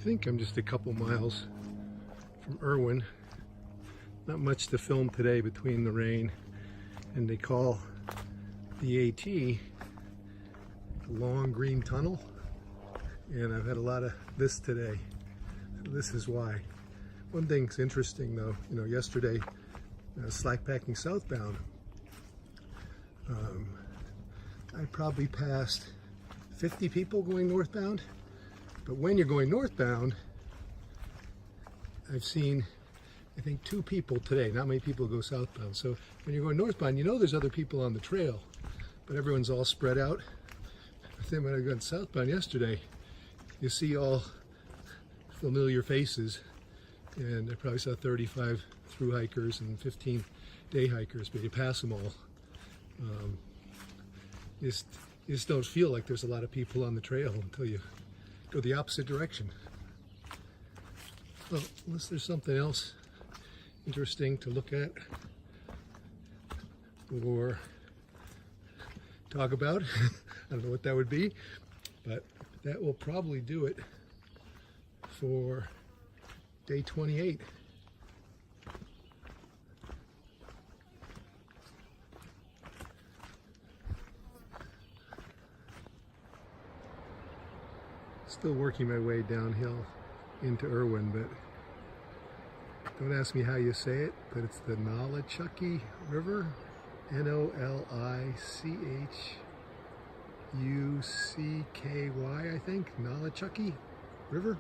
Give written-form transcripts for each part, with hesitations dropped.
think I'm just a couple miles from Irwin. Not much to film today between the rain, and they call the AT the Long Green Tunnel, and I've had a lot of this today, so this is why. One thing's interesting though, yesterday slack packing southbound, I probably passed 50 people going northbound, but when you're going northbound, I've seen, I think, 2 people today. Not many people go southbound. So when you're going northbound, there's other people on the trail, but everyone's all spread out. But then when I went southbound yesterday, you see all familiar faces, and I probably saw 35 through hikers and 15 day hikers, but you pass them all. You just don't feel like there's a lot of people on the trail until you go the opposite direction. Well, unless there's something else interesting to look at or talk about, I don't know what that would be, but that will probably do it for day 28. Still working my way downhill into Irwin, but don't ask me how you say it, but it's the Nolichucky River, Nolichucky, I think, Nolichucky River.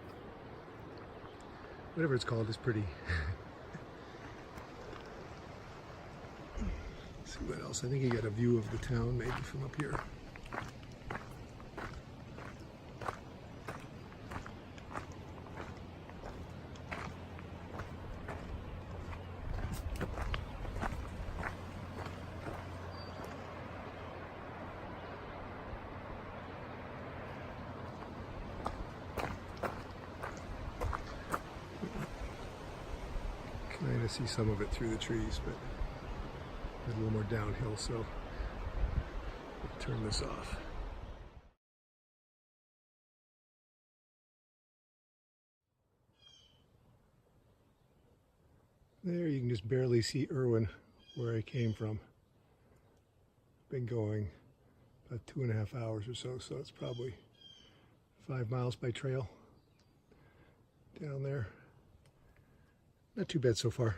Whatever it's called is pretty. Let's see what else. I think you get a view of the town maybe from up here. Kind of see some of it through the trees, but a little more downhill, so I'll turn this off. There you can just barely see Irwin where I came from. Been going about 2.5 hours or so, so it's probably 5 miles by trail down there. Not too bad so far.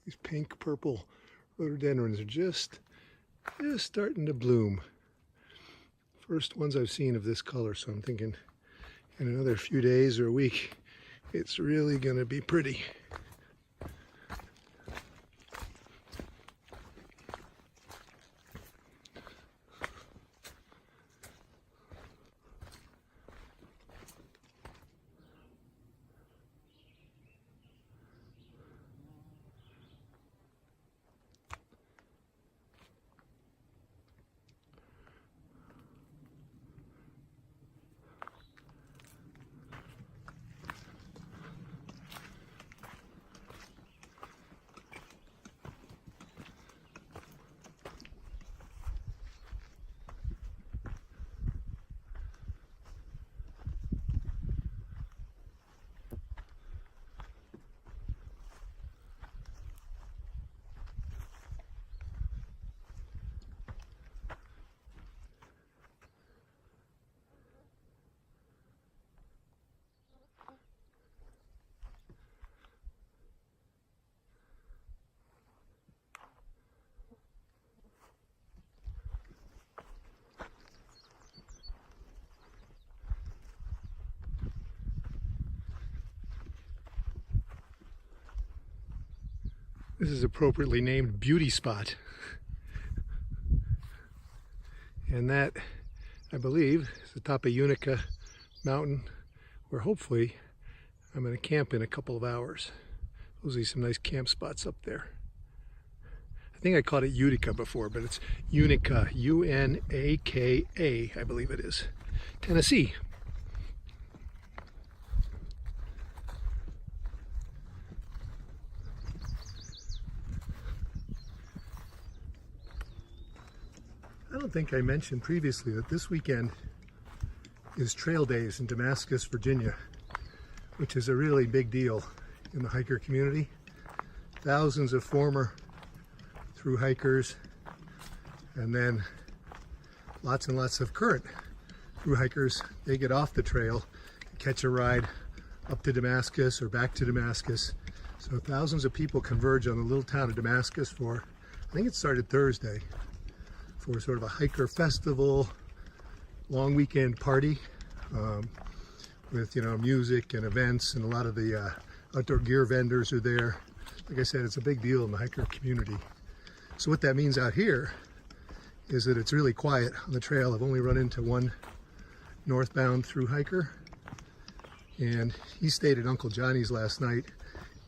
These pink purple rhododendrons are just starting to bloom. First ones I've seen of this color, so I'm thinking in another few days or a week, it's really going to be pretty. This is appropriately named Beauty Spot. And that, I believe, is the top of Unica Mountain, where hopefully I'm going to camp in a couple of hours. Those are some nice camp spots up there. I think I called it Utica before, but it's Unica, U-N-A-K-A, I believe it is, Tennessee. I don't think I mentioned previously that this weekend is Trail Days in Damascus, Virginia, which is a really big deal in the hiker community. Thousands of former through hikers, and then lots and lots of current through hikers. They get off the trail, catch a ride up to Damascus or back to Damascus. So thousands of people converge on the little town of Damascus for, I think it started Thursday, for sort of a hiker festival, long weekend party with, you know, music and events, and a lot of the outdoor gear vendors are there. Like I said, it's a big deal in the hiker community. So what that means out here is that it's really quiet on the trail. I've only run into one northbound through hiker, and he stayed at Uncle Johnny's last night,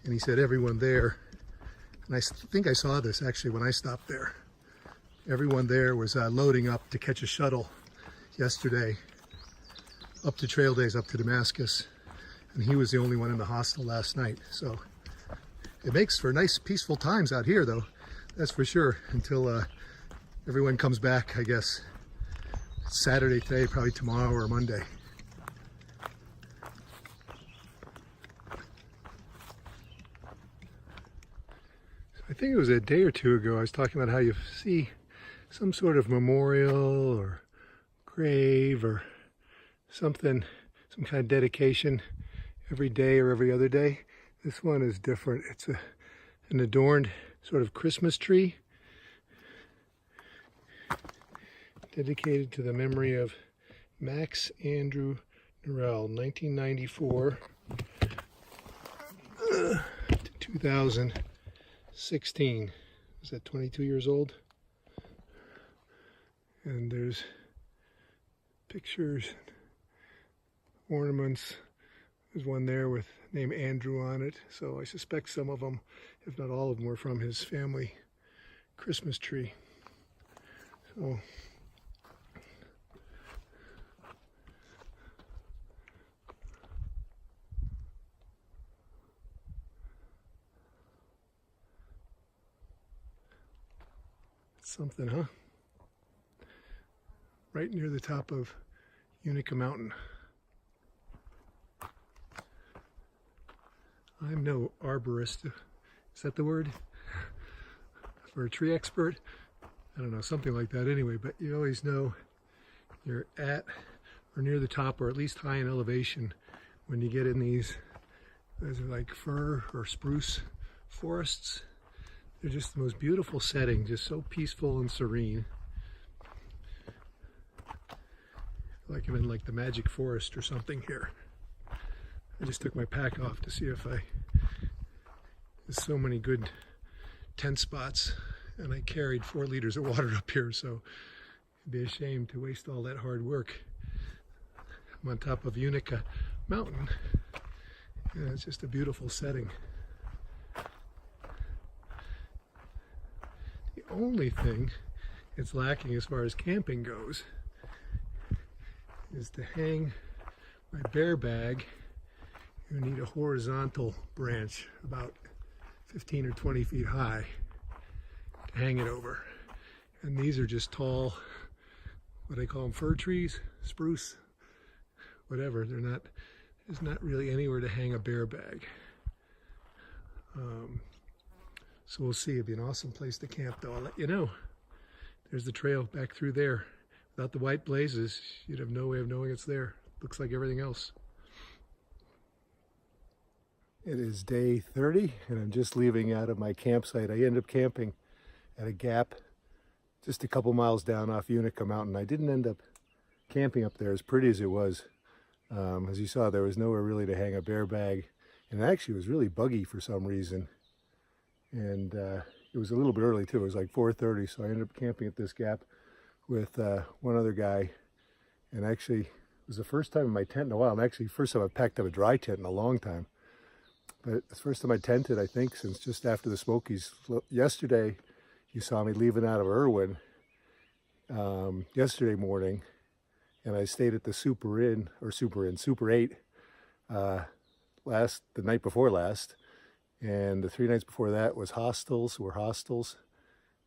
and he said everyone there, and I think I saw this actually when I stopped there, everyone there was loading up to catch a shuttle yesterday up to Trail Days, up to Damascus, and he was the only one in the hostel last night. So it makes for nice peaceful times out here, though, that's for sure, until everyone comes back. I guess it's Saturday today, probably tomorrow or Monday. I think it was a day or two ago I was talking about how you see some sort of memorial or grave or something, some kind of dedication every day or every other day. This one is different. It's an adorned sort of Christmas tree dedicated to the memory of Max Andrew Norrell, 1994 to 2016. Is that 22 years old? And there's pictures, ornaments. There's one there with name Andrew on it. So I suspect some of them, if not all of them, were from his family Christmas tree. So it's something, huh? Right near the top of Unica Mountain. I'm no arborist. Is that the word? For a tree expert? I don't know, something like that anyway, but you always know you're at or near the top, or at least high in elevation, when you get in these are like fir or spruce forests. They're just the most beautiful setting, just so peaceful and serene. Like I'm in like the magic forest or something here. I just took my pack off to see if there's so many good tent spots, and I carried 4 liters of water up here, so it'd be a shame to waste all that hard work. I'm on top of Unica Mountain, and it's just a beautiful setting. The only thing it's lacking as far as camping goes is to hang my bear bag. You need a horizontal branch about 15 or 20 feet high to hang it over. And these are just tall, what I call them, fir trees, spruce, whatever. There's not really anywhere to hang a bear bag. So we'll see. It'd be an awesome place to camp, though. I'll let you know. There's the trail back through there. Without the white blazes, you'd have no way of knowing it's there. Looks like everything else. It is day 30, and I'm just leaving out of my campsite. I ended up camping at a gap just a couple miles down off Unica Mountain. I didn't end up camping up there, as pretty as it was. As you saw, there was nowhere really to hang a bear bag, and actually it was really buggy for some reason. And it was a little bit early too. It was like 4:30, so I ended up camping at this gap with one other guy, and actually it was the first time in my tent in a while, and actually first time I've packed up a dry tent in a long time. But it's the first time I tented, I think, since just after the Smokies. Yesterday, you saw me leaving out of Irwin yesterday morning, and I stayed at the Super 8 the night before last, and the 3 nights before that was hostels,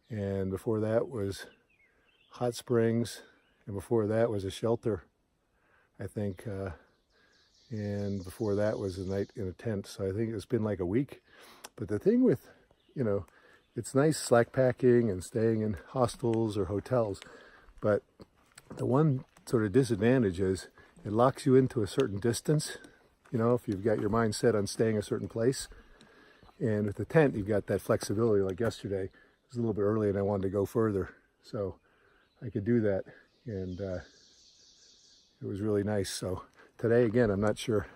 and before that was hot springs, and before that was a shelter, I think, and before that was a night in a tent. So I think it's been like a week. But the thing with, you know, it's nice slack packing and staying in hostels or hotels, but the one sort of disadvantage is it locks you into a certain distance, you know, if you've got your mind set on staying a certain place. And with the tent, you've got that flexibility. Like yesterday, it was a little bit early and I wanted to go further, so I could do that, and it was really nice. So today, again, I'm not sure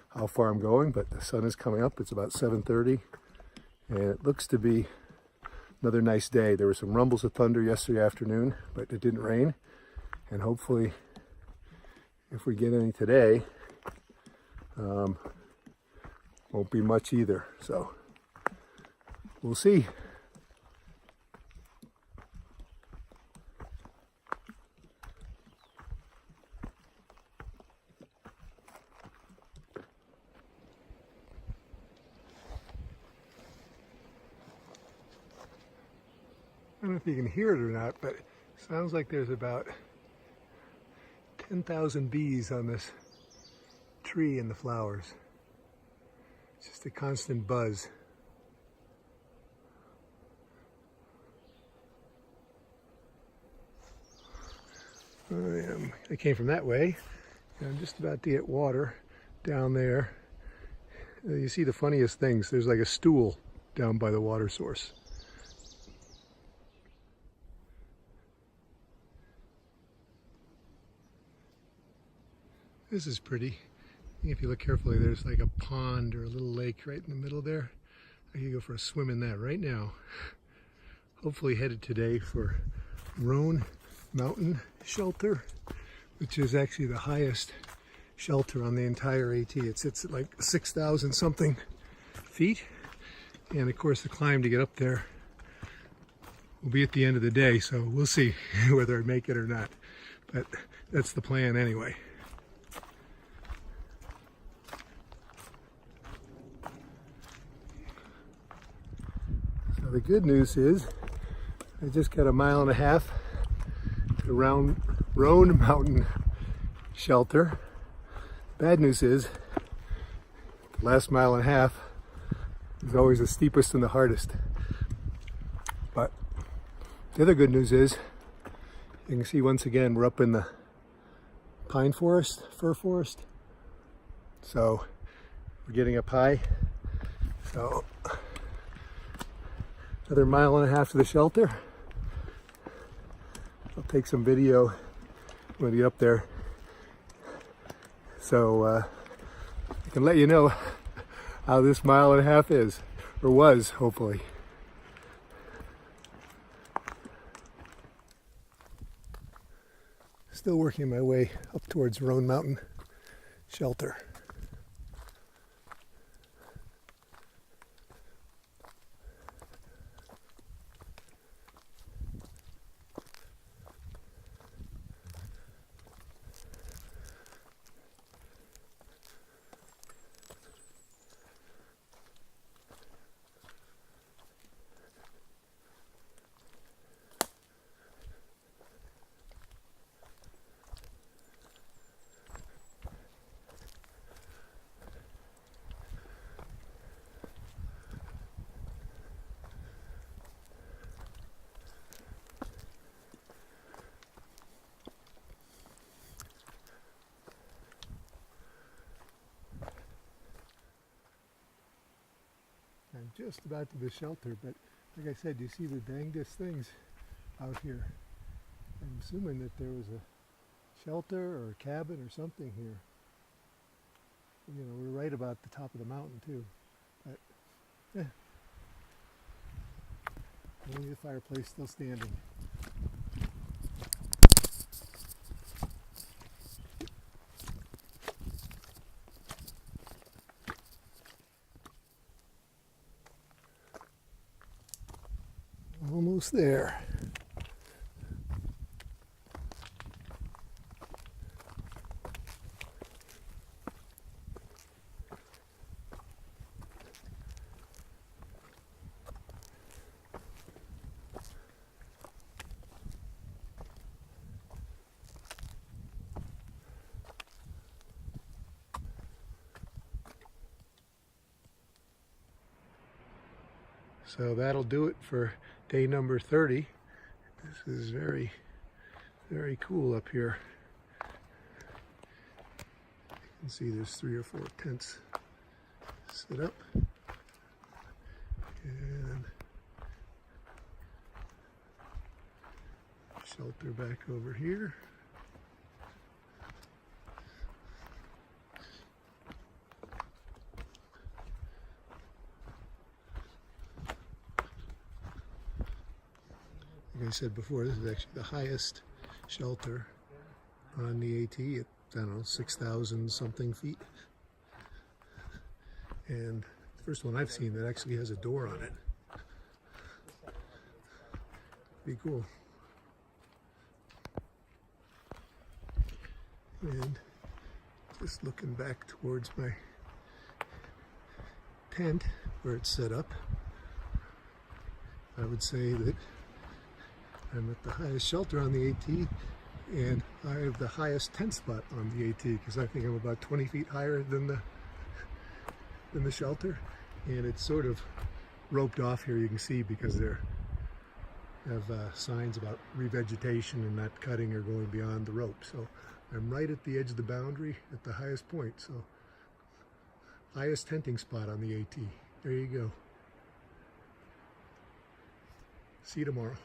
how far I'm going, but the sun is coming up. It's about 7:30, and it looks to be another nice day. There were some rumbles of thunder yesterday afternoon, but it didn't rain, and hopefully, if we get any today, won't be much either. So we'll see. I don't know if you can hear it or not, but it sounds like there's about 10,000 bees on this tree and the flowers. It's just a constant buzz. I came from that way, and I'm just about to get water down there. You see the funniest things. There's like a stool down by the water source. This is pretty. If you look carefully, there's like a pond or a little lake right in the middle there. I could go for a swim in that right now. Hopefully headed today for Roan Mountain Shelter, which is actually the highest shelter on the entire AT. It sits at like 6,000 something feet. And of course the climb to get up there will be at the end of the day, so we'll see whether I make it or not. But that's the plan anyway. The good news is I just got 1.5 miles to Roan Mountain Shelter. Bad news is the last 1.5 miles is always the steepest and the hardest. But the other good news is you can see once again we're up in the pine forest, fir forest. So we're getting up high. So another 1.5 miles to the shelter. I'll take some video when we get up there, so I can let you know how this 1.5 miles is, or was, hopefully. Still working my way up towards Roan Mountain Shelter. I'm just about to the shelter, but like I said, you see the dangest things out here. I'm assuming that there was a shelter or a cabin or something here. You know, we're right about the top of the mountain too. But, only the fireplace still standing. Almost there. So that'll do it for day number 30. This is very, very cool up here. You can see there's 3 or 4 tents set up. And shelter back over here. Like I said before, this is actually the highest shelter on the AT at, I don't know, 6,000 something feet. And the first one I've seen that actually has a door on it. Pretty cool. And just looking back towards my tent where it's set up, I would say that I'm at the highest shelter on the AT, and I have the highest tent spot on the AT because I think I'm about 20 feet higher than the shelter, and it's sort of roped off here. You can see because they have signs about revegetation and not cutting or going beyond the rope. So I'm right at the edge of the boundary at the highest point. So highest tenting spot on the AT. There you go. See you tomorrow.